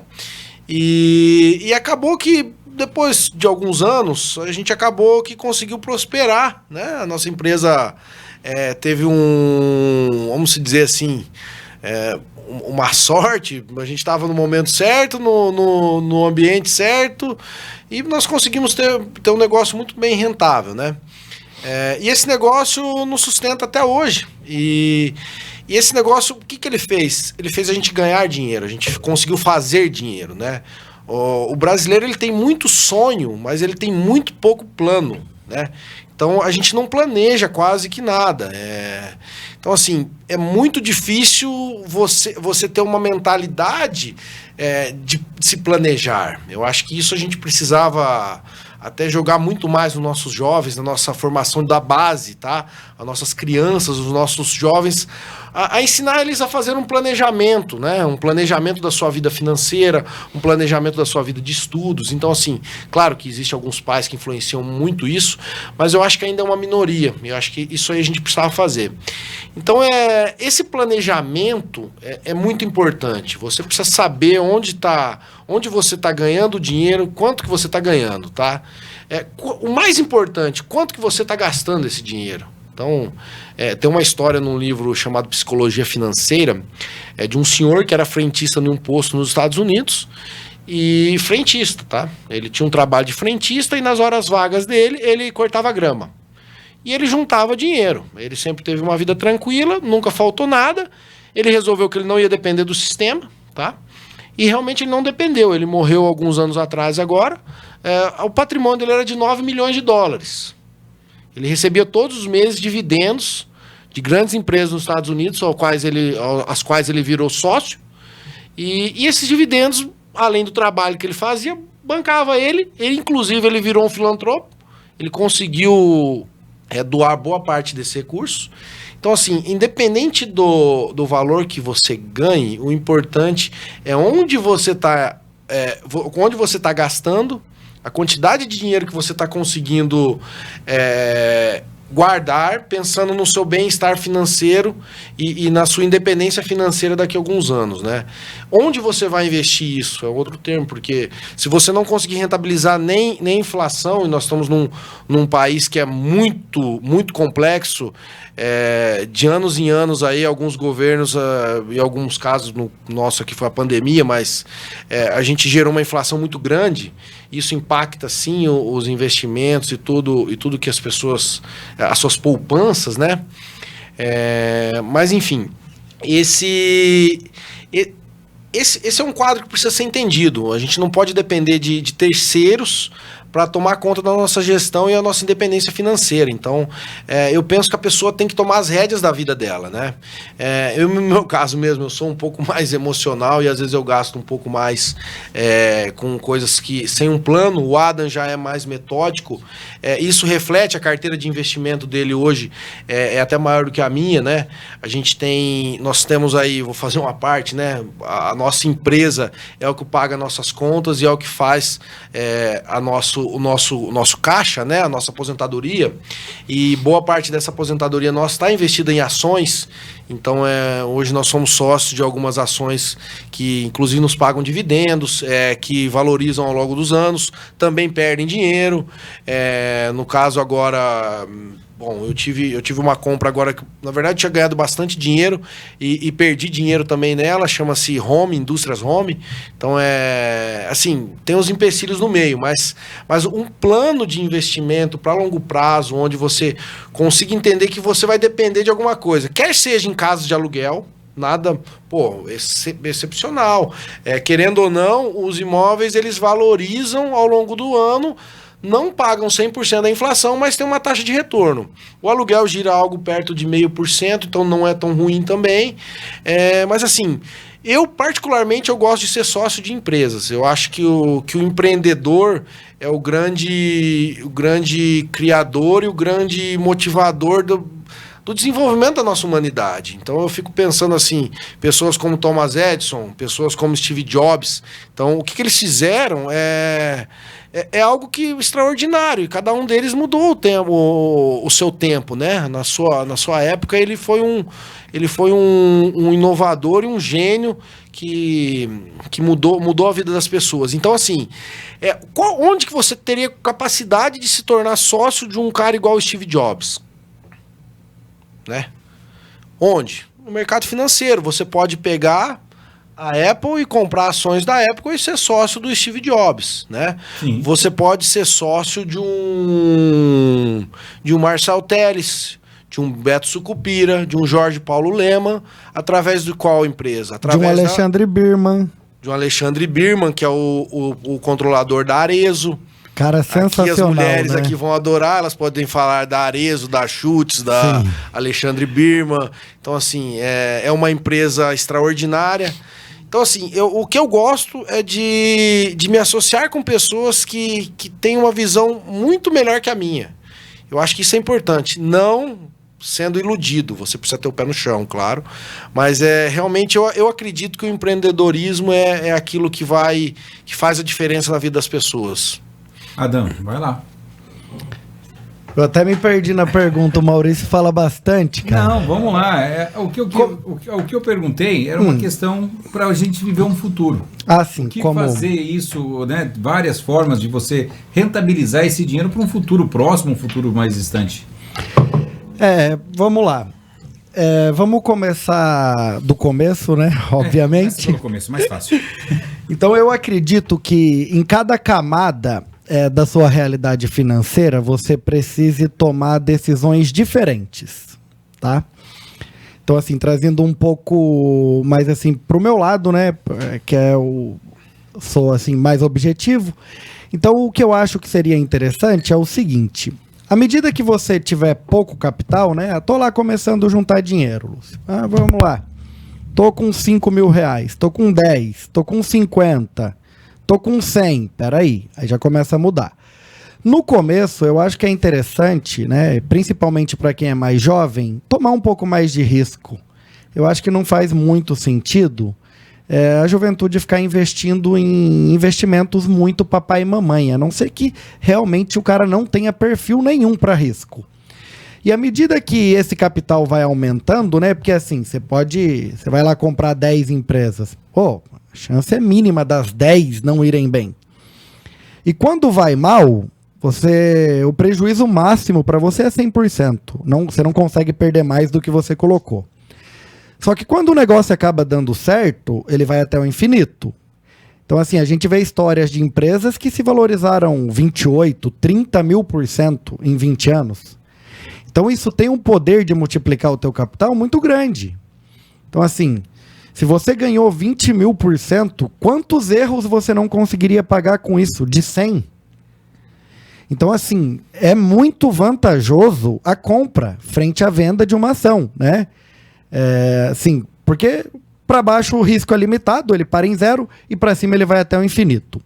E acabou que, depois de alguns anos, a gente acabou que conseguiu prosperar, né? A nossa empresa teve vamos dizer assim, uma sorte. A gente estava no momento certo, no ambiente certo, e nós conseguimos ter um negócio muito bem rentável, né? E esse negócio nos sustenta até hoje. E esse negócio, o que ele fez? Ele fez a gente ganhar dinheiro, a gente conseguiu fazer dinheiro, né? O brasileiro, ele tem muito sonho, mas ele tem muito pouco plano, né? Então a gente não planeja quase que nada. Então, assim, é muito difícil você ter uma mentalidade de se planejar. Eu acho que isso a gente precisava até jogar muito mais nos nossos jovens, na nossa formação da base, tá? As nossas crianças, os nossos jovens, a ensinar eles a fazer um planejamento, né? Um planejamento da sua vida financeira, um planejamento da sua vida de estudos. Então, assim, claro que existem alguns pais que influenciam muito isso, mas eu acho que ainda é uma minoria. Eu acho que isso aí a gente precisava fazer. Então, esse planejamento é muito importante. Você precisa saber onde você está ganhando dinheiro, quanto que você está ganhando, tá? O mais importante, quanto que você está gastando esse dinheiro. Então, tem uma história num livro chamado Psicologia Financeira, de um senhor que era frentista num posto nos Estados Unidos, e frentista, tá? Ele tinha um trabalho de frentista e nas horas vagas dele, ele cortava grama. E ele juntava dinheiro. Ele sempre teve uma vida tranquila, nunca faltou nada. Ele resolveu que ele não ia depender do sistema, tá? E realmente ele não dependeu. Ele morreu alguns anos atrás agora. O patrimônio dele era de 9 milhões de dólares. Ele recebia todos os meses dividendos de grandes empresas nos Estados Unidos, às quais ele virou sócio. E esses dividendos, além do trabalho que ele fazia, bancava ele. Inclusive, ele virou um filantropo. Ele conseguiu doar boa parte desse recurso. Então, assim, independente do valor que você ganhe, o importante é onde você está gastando, a quantidade de dinheiro que você está conseguindo guardar, pensando no seu bem-estar financeiro e na sua independência financeira daqui a alguns anos, né? Onde você vai investir isso? É outro termo, porque se você não conseguir rentabilizar nem inflação, e nós estamos num país que é muito, muito complexo, de anos em anos aí, alguns governos, em alguns casos, no nosso aqui foi a pandemia, mas a gente gerou uma inflação muito grande. Isso impacta, sim, os investimentos e tudo que as pessoas, as suas poupanças, né? Mas, enfim, esse é um quadro que precisa ser entendido. A gente não pode depender de terceiros para tomar conta da nossa gestão e a nossa independência financeira. Então, eu penso que a pessoa tem que tomar as rédeas da vida dela, né? No meu caso mesmo, eu sou um pouco mais emocional e às vezes eu gasto um pouco mais com coisas que, sem um plano. O Adam já é mais metódico. Isso reflete a carteira de investimento dele hoje, é até maior do que a minha, né? Nós temos aí, vou fazer uma parte, né? A nossa empresa é o que paga nossas contas e é o que faz o nosso caixa, né? A nossa aposentadoria, e boa parte dessa aposentadoria nossa está investida em ações. Então, hoje nós somos sócios de algumas ações que, inclusive, nos pagam dividendos, que valorizam ao longo dos anos, também perdem dinheiro. No caso agora, bom, eu tive uma compra agora que, na verdade, tinha ganhado bastante dinheiro e perdi dinheiro também nela, chama-se Home, Indústrias Home. Então, assim, tem uns empecilhos no meio, mas um plano de investimento para longo prazo, onde você consiga entender que você vai depender de alguma coisa, quer seja em casas de aluguel, nada, excepcional. Querendo ou não, os imóveis, eles valorizam ao longo do ano, não pagam 100% da inflação, mas tem uma taxa de retorno. O aluguel gira algo perto de 0,5%, então não é tão ruim também. Mas assim, eu particularmente eu gosto de ser sócio de empresas. Eu acho que o empreendedor é o grande criador e o grande motivador do desenvolvimento da nossa humanidade. Então eu fico pensando assim, pessoas como Thomas Edison, pessoas como Steve Jobs, então o que eles fizeram é algo extraordinário, e cada um deles mudou o seu tempo, né? Na sua época ele foi um inovador e um gênio que mudou a vida das pessoas. Então assim, onde que você teria capacidade de se tornar sócio de um cara igual o Steve Jobs? Né? Onde? No mercado financeiro. Você pode pegar a Apple e comprar ações da Apple e ser sócio do Steve Jobs, né? Sim. Você pode ser sócio de um Marcel Telles, de um Beto Sucupira, de um Jorge Paulo Lema, através de qual empresa? Através de um Alexandre Birman. De um Alexandre Birman, que é o controlador da Arezo. Cara, sensacional, aqui as mulheres, né? aqui vão adorar, elas podem falar da Arezo, da Schutz, da Sim. Alexandre Birman. Então, assim, é uma empresa extraordinária. Então, assim, o que eu gosto é de me associar com pessoas que têm uma visão muito melhor que a minha. Eu acho que isso é importante. Não sendo iludido, você precisa ter o pé no chão, claro. Mas realmente eu acredito que o empreendedorismo é aquilo que faz a diferença na vida das pessoas. Adão, vai lá. Eu até me perdi na pergunta, o Maurício fala bastante, cara. Não, vamos lá. O que eu perguntei era uma questão para a gente viver um futuro. Ah, sim. O que como fazer isso, né? Várias formas de você rentabilizar esse dinheiro para um futuro próximo, um futuro mais distante. Vamos lá. Vamos começar do começo, né? Obviamente. Começa pelo começo, mais fácil. Então eu acredito que em cada camada da sua realidade financeira, você precise tomar decisões diferentes, tá? Então, assim, trazendo um pouco mais, assim, pro meu lado, né, que sou, assim, mais objetivo. Então, o que eu acho que seria interessante é o seguinte: à medida que você tiver pouco capital, né, tô lá começando a juntar dinheiro, Lúcio. Vamos lá. Tô com 5 mil reais, tô com 10, tô com 50... Tô com 100, peraí, aí já começa a mudar. No começo, eu acho que é interessante, né, principalmente para quem é mais jovem, tomar um pouco mais de risco. Eu acho que não faz muito sentido a juventude ficar investindo em investimentos muito papai e mamãe, a não ser que realmente o cara não tenha perfil nenhum para risco. E à medida que esse capital vai aumentando, né, porque assim, você vai lá comprar 10 empresas, a chance é mínima das 10 não irem bem. E quando vai mal, o prejuízo máximo para você é 100%. Você não consegue perder mais do que você colocou. Só que quando o negócio acaba dando certo, ele vai até o infinito. Então, assim, a gente vê histórias de empresas que se valorizaram 28%, 30.000% em 20 anos. Então, isso tem um poder de multiplicar o teu capital muito grande. Então, assim, se você ganhou 20.000%, quantos erros você não conseguiria pagar com isso? De 100? Então, assim, é muito vantajoso a compra frente à venda de uma ação, né? Assim, porque para baixo o risco é limitado, ele para em zero, e para cima ele vai até o infinito.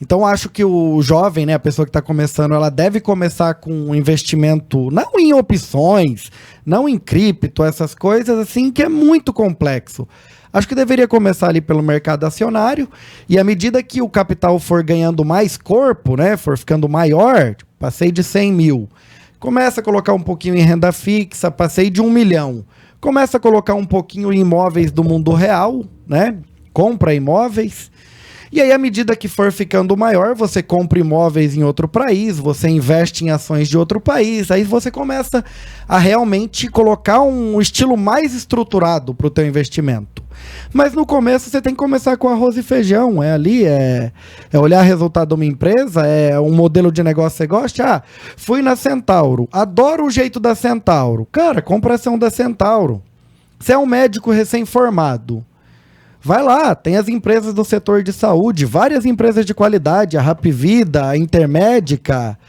Então, acho que o jovem, né, a pessoa que está começando, ela deve começar com um investimento, não em opções, não em cripto, essas coisas assim, que é muito complexo. Acho que deveria começar ali pelo mercado acionário, e à medida que o capital for ganhando mais corpo, né, for ficando maior, passei de 100 mil, começa a colocar um pouquinho em renda fixa, passei de 1 milhão, começa a colocar um pouquinho em imóveis do mundo real, né, compra imóveis. E aí, à medida que for ficando maior, você compra imóveis em outro país, você investe em ações de outro país, aí você começa a realmente colocar um estilo mais estruturado para o teu investimento. Mas no começo você tem que começar com arroz e feijão, é olhar resultado de uma empresa, é um modelo de negócio que você gosta. Fui na Centauro, adoro o jeito da Centauro. Cara, compra ação da Centauro. Você é um médico recém-formado. Vai lá, tem as empresas do setor de saúde, várias empresas de qualidade, a Rapvida, a Intermédica.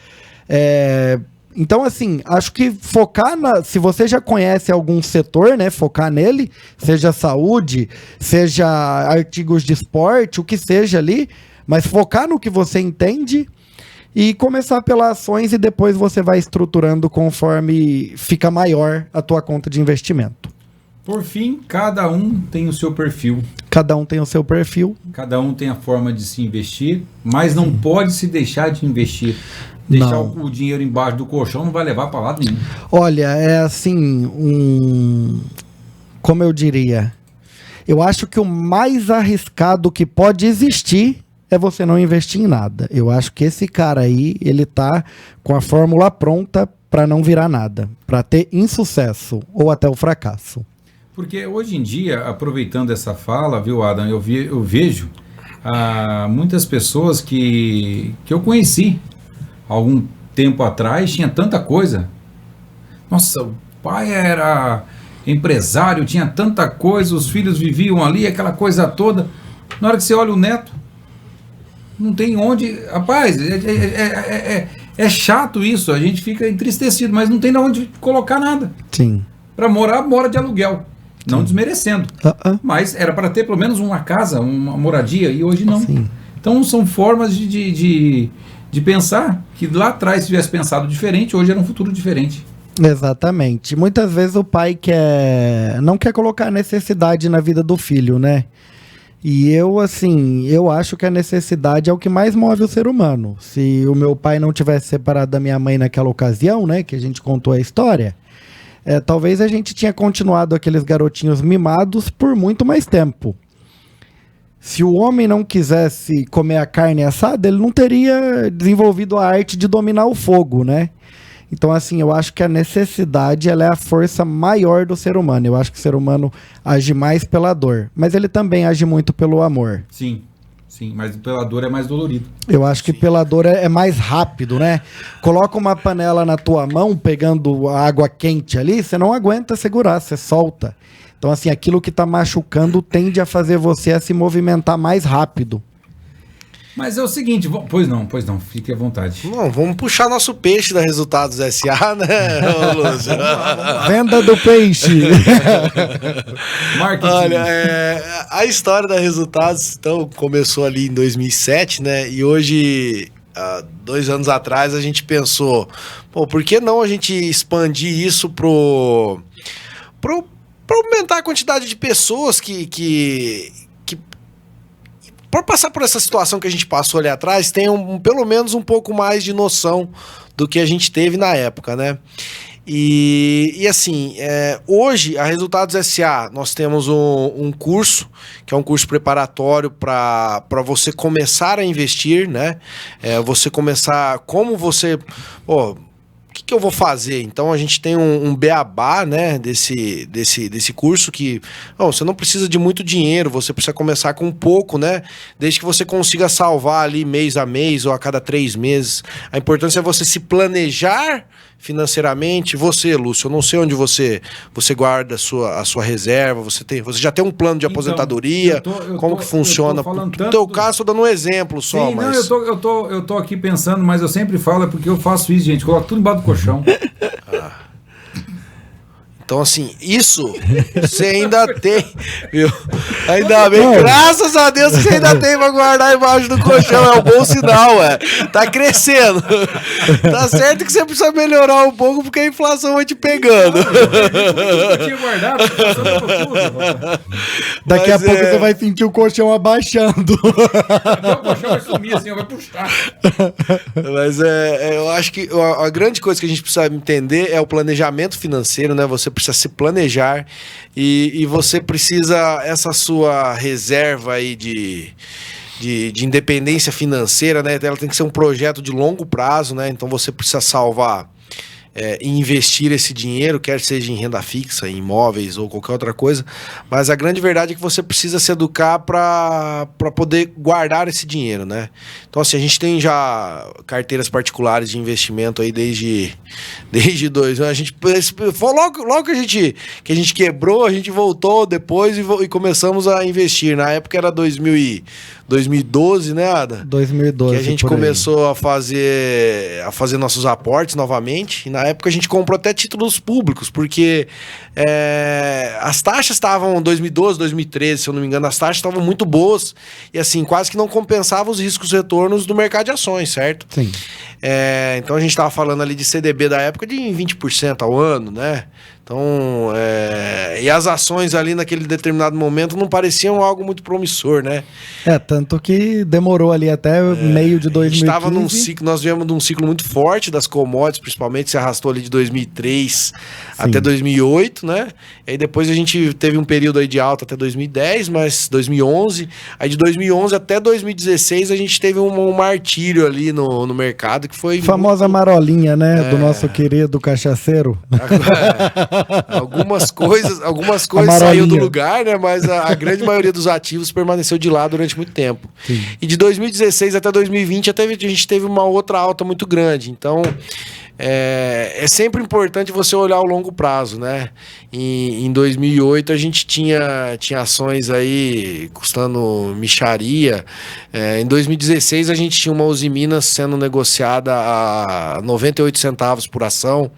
Então, assim, acho que focar se você já conhece algum setor, né, focar nele, seja saúde, seja artigos de esporte, o que seja ali, mas focar no que você entende e começar pelas ações e depois você vai estruturando conforme fica maior a tua conta de investimento. Por fim, cada um tem o seu perfil. Cada um tem o seu perfil. Cada um tem a forma de se investir, mas não pode se deixar de investir. Deixar o dinheiro embaixo do colchão não vai levar para lado nenhum. Olha, é assim, como eu diria, eu acho que o mais arriscado que pode existir é você não investir em nada. Eu acho que esse cara aí, ele tá com a fórmula pronta para não virar nada, para ter insucesso ou até o fracasso. Porque hoje em dia, aproveitando essa fala, viu, Adam, eu vejo muitas pessoas que eu conheci algum tempo atrás, tinha tanta coisa. Nossa, o pai era empresário, tinha tanta coisa, os filhos viviam ali, aquela coisa toda. Na hora que você olha o neto, não tem onde... Rapaz, é chato isso, a gente fica entristecido, mas não tem de onde colocar nada. Sim. Para morar, mora de aluguel. Não desmerecendo. Mas era para ter pelo menos uma casa, uma moradia, e hoje não. Sim. Então são formas de pensar que lá atrás, se tivesse pensado diferente, hoje era um futuro diferente. Exatamente. Muitas vezes o pai não quer colocar necessidade na vida do filho, né? E eu acho que a necessidade é o que mais move o ser humano. Se o meu pai não tivesse separado da minha mãe naquela ocasião, né, que a gente contou a história, talvez a gente tinha continuado aqueles garotinhos mimados por muito mais tempo. Se o homem não quisesse comer a carne assada, ele não teria desenvolvido a arte de dominar o fogo, né? Então, assim, eu acho que a necessidade ela é a força maior do ser humano. Eu acho que o ser humano age mais pela dor, mas ele também age muito pelo amor. Sim. Sim, mas pela dor é mais dolorido. Eu acho que pela dor é mais rápido, né? Coloca uma panela na tua mão, pegando a água quente ali, você não aguenta segurar, você solta. Então, assim, aquilo que tá machucando tende a fazer você a se movimentar mais rápido. Mas é o seguinte, pois não, fique à vontade. Não, vamos puxar nosso peixe da Resultados SA, né, Lúcio? Venda do peixe. Marketing. Olha, a história da Resultados, então, começou ali em 2007, né, e hoje, 2 anos atrás, a gente pensou, por que não a gente expandir isso para aumentar a quantidade de pessoas que por passar por essa situação que a gente passou ali atrás, tenham pelo menos um pouco mais de noção do que a gente teve na época, né? E assim, hoje, a Resultados SA, nós temos um curso, que é um curso preparatório para você começar a investir, né? Você começar, como você... O que eu vou fazer? Então a gente tem um beabá, né, desse curso que você não precisa de muito dinheiro, você precisa começar com pouco, né, desde que você consiga salvar ali mês a mês ou a cada 3 meses. A importância é você se planejar financeiramente. Você, Lúcio, eu não sei onde você guarda a sua reserva, você já tem um plano de aposentadoria, como que funciona? No teu caso, estou dando um exemplo só. Sim, mas... não, eu tô aqui pensando, mas eu sempre falo, porque eu faço isso, gente, coloco tudo embaixo do colchão. Então, assim, isso você ainda tem, viu? Ainda bem, graças a Deus que você ainda tem pra guardar embaixo do colchão. É um bom sinal, tá crescendo. Tá certo que você precisa melhorar um pouco, porque a inflação vai te pegando. Eu tinha guardado, a inflação tá tudo. Daqui a pouco você vai sentir o colchão abaixando. O colchão vai sumir assim, vai puxar. Mas eu acho que a grande coisa que a gente precisa entender é o planejamento financeiro, né? Você precisa se planejar e você precisa, essa sua reserva aí de independência financeira, né? Ela tem que ser um projeto de longo prazo, né? Então você precisa salvar investir esse dinheiro, quer seja em renda fixa, em imóveis ou qualquer outra coisa, mas a grande verdade é que você precisa se educar para poder guardar esse dinheiro, né? Então, assim, a gente tem já carteiras particulares de investimento aí desde 2 anos. A gente logo que a gente quebrou, a gente voltou depois e começamos a investir. Na época era 2012, né, Ada? 2012. Que a gente começou a fazer nossos aportes novamente. E na época a gente comprou até títulos públicos, porque as taxas estavam, 2012, 2013, se eu não me engano, as taxas estavam muito boas. E assim, quase que não compensavam os riscos e retornos do mercado de ações, certo? Sim. Então a gente estava falando ali de CDB da época de 20% ao ano, né? Então, e as ações ali naquele determinado momento não pareciam algo muito promissor, né? Tanto que demorou ali até meio de 2015. A gente estava num ciclo, nós viemos de um ciclo muito forte das commodities, principalmente se arrastou ali de 2003 até 2008, né? E aí depois a gente teve um período aí de alta até 2010, mas 2011, aí de 2011 até 2016 a gente teve um martírio ali no mercado que foi... Famosa marolinha, né? Do nosso querido cachaceiro. Algumas coisas saiu do lugar, né? Mas a grande maioria dos ativos permaneceu de lá durante muito tempo. Sim. E de 2016 até 2020 a gente teve uma outra alta muito grande. Então, é sempre importante você olhar o longo prazo, né? Em 2008 a gente tinha ações aí custando mixaria. Em 2016 a gente tinha uma Usiminas sendo negociada a 98 centavos por ação.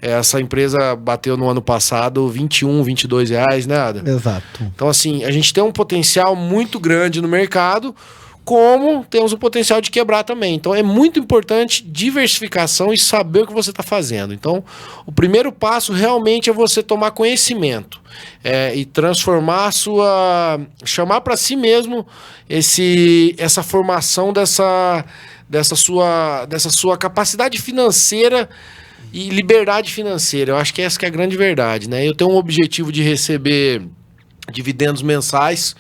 Essa empresa bateu no ano passado R$21, R$22, né, Ada? Exato. Então, assim, a gente tem um potencial muito grande no mercado, como temos o potencial de quebrar também. Então, é muito importante diversificação e saber o que você está fazendo. Então, o primeiro passo realmente é você tomar conhecimento e transformar chamar para si mesmo essa formação dessa sua capacidade financeira e liberdade financeira. Eu acho que essa que é a grande verdade, né? Eu tenho um objetivo de receber dividendos mensais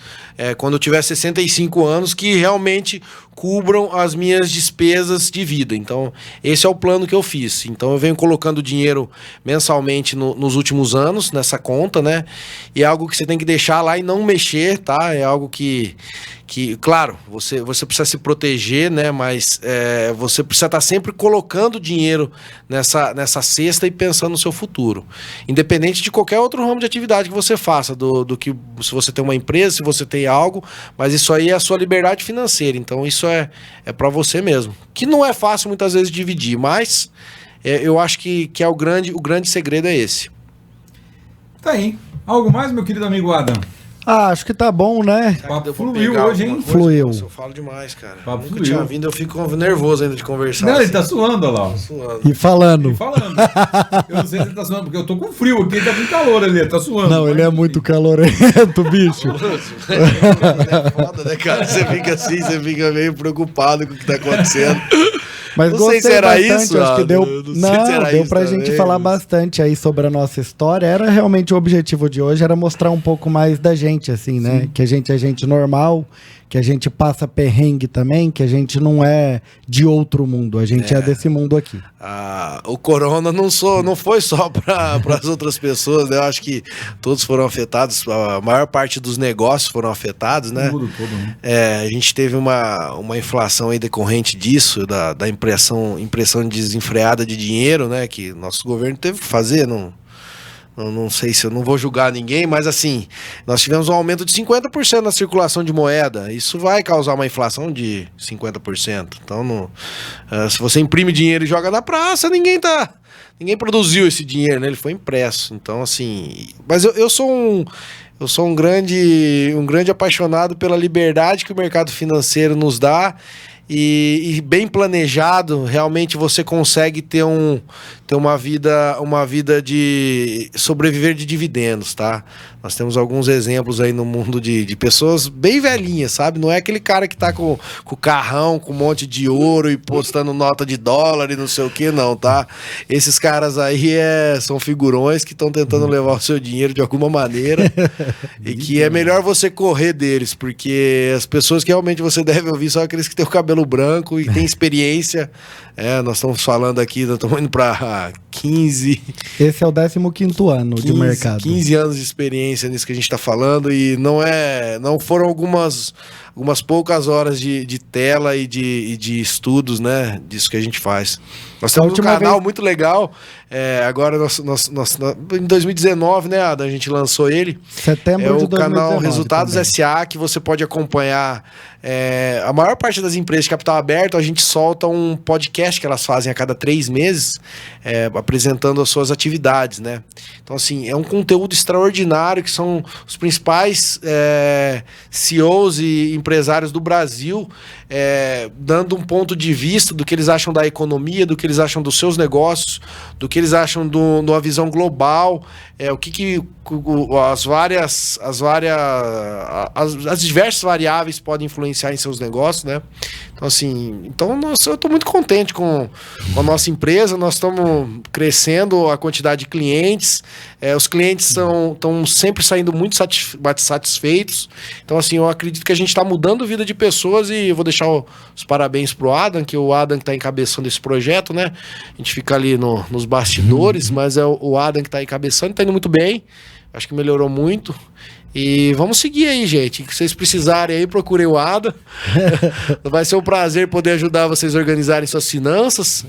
quando eu tiver 65 anos que realmente cubram as minhas despesas de vida. Então, esse é o plano que eu fiz. Então, eu venho colocando dinheiro mensalmente nos últimos anos nessa conta, né? E é algo que você tem que deixar lá e não mexer, tá? É algo que claro, você precisa se proteger, né? Mas você precisa estar sempre colocando dinheiro nessa cesta e pensando no seu futuro. Independente de qualquer outro ramo de atividade que você faça, do que se você tem uma empresa, se você tem algo, mas isso aí é a sua liberdade financeira. Então, isso é para você mesmo. Que não é fácil muitas vezes dividir, mas eu acho que é o grande segredo é esse. Tá aí. Algo mais, meu querido amigo Adam? Acho que tá bom, né? O papo fluiu hoje, hein? Fluiu. Eu falo demais, cara. Papo Nunca fluiu. tinha vindo, eu fico nervoso ainda de conversar. Não, assim. ele tá suando, olha lá. Tá suando. E falando. Eu não sei se ele tá suando, porque eu tô com frio aqui, ele tá com calor ali, ele tá suando. Não, ele é muito calorento, bicho. É foda, né, cara? Você fica assim, você fica meio preocupado com o que tá acontecendo. Mas não gostei sei se era bastante, isso, acho que deu, deu pra gente também, falar bastante aí sobre a nossa história. Era realmente o objetivo de hoje, era mostrar um pouco mais da gente, assim, né? Sim. Que a gente é gente normal, que a gente passa perrengue também, que a gente não é de outro mundo, a gente é desse mundo aqui. O corona não foi só para as outras pessoas, né? Eu acho que todos foram afetados, a maior parte dos negócios foram afetados, né? Tudo, né? A gente teve uma inflação aí decorrente disso, da impressão desenfreada de dinheiro, né? Que nosso governo teve que fazer, não sei se eu não vou julgar ninguém, mas assim, nós tivemos um aumento de 50% na circulação de moeda. Isso vai causar uma inflação de 50%. Então, se você imprime dinheiro e joga na praça, ninguém produziu esse dinheiro, né? Ele foi impresso. Então, assim, mas eu sou um grande apaixonado pela liberdade que o mercado financeiro nos dá. E bem planejado, realmente você consegue ter uma vida de sobreviver de dividendos, tá? Nós temos alguns exemplos aí no mundo de pessoas bem velhinhas, sabe? Não é aquele cara que tá com o carrão, com um monte de ouro e postando nota de dólar e não sei o que, não, tá? Esses caras aí são figurões que estão tentando levar o seu dinheiro de alguma maneira e que é melhor você correr deles, porque as pessoas que realmente você deve ouvir são aqueles que têm o cabelo cabelo branco e tem experiência. Nós estamos falando aqui, nós estamos indo para 15... Esse é o 15º ano de mercado. 15 anos de experiência nisso que a gente está falando e não foram algumas poucas horas de tela e de estudos, né, disso que a gente faz. Nós temos um canal muito legal, agora em 2019, né, Adam, a gente lançou ele. Setembro de 2019. É o canal Resultados também. SA, que você pode acompanhar. A maior parte das empresas de capital aberto, a gente solta um podcast que elas fazem a cada 3 meses, apresentando as suas atividades, né? Então, assim, é um conteúdo extraordinário, que são os principais CEOs e empresários do Brasil, dando um ponto de vista do que eles acham da economia, do que eles acham dos seus negócios, do que eles acham de uma visão global, as diversas variáveis podem influenciar em seus negócios, né? Então, assim, eu estou muito contente com a nossa empresa, nós estamos crescendo a quantidade de clientes, os clientes estão sempre saindo muito satisfeitos. Então, assim, eu acredito que a gente está mudando a vida de pessoas e eu vou deixar os parabéns pro Adam, que o Adam que está encabeçando esse projeto, né? A gente fica ali nos bastidores, mas é o Adam que está encabeçando, está indo muito bem, acho que melhorou muito. E vamos seguir aí, gente. Se vocês precisarem aí, procurem o Adam. Vai ser um prazer poder ajudar vocês a organizarem suas finanças,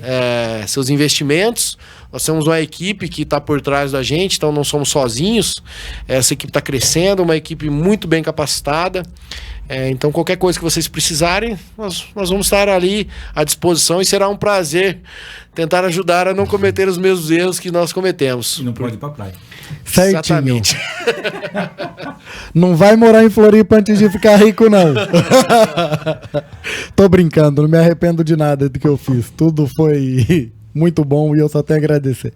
seus investimentos. Nós temos uma equipe que está por trás da gente, então não somos sozinhos. Essa equipe está crescendo, uma equipe muito bem capacitada. Então, qualquer coisa que vocês precisarem, nós vamos estar ali à disposição e será um prazer tentar ajudar a não cometer os mesmos erros que nós cometemos. E não pode ir pra praia. Certinho. Exatamente. Não vai morar em Floripa antes de ficar rico, não. Tô brincando, não me arrependo de nada do que eu fiz. Tudo foi muito bom e eu só tenho a agradecer.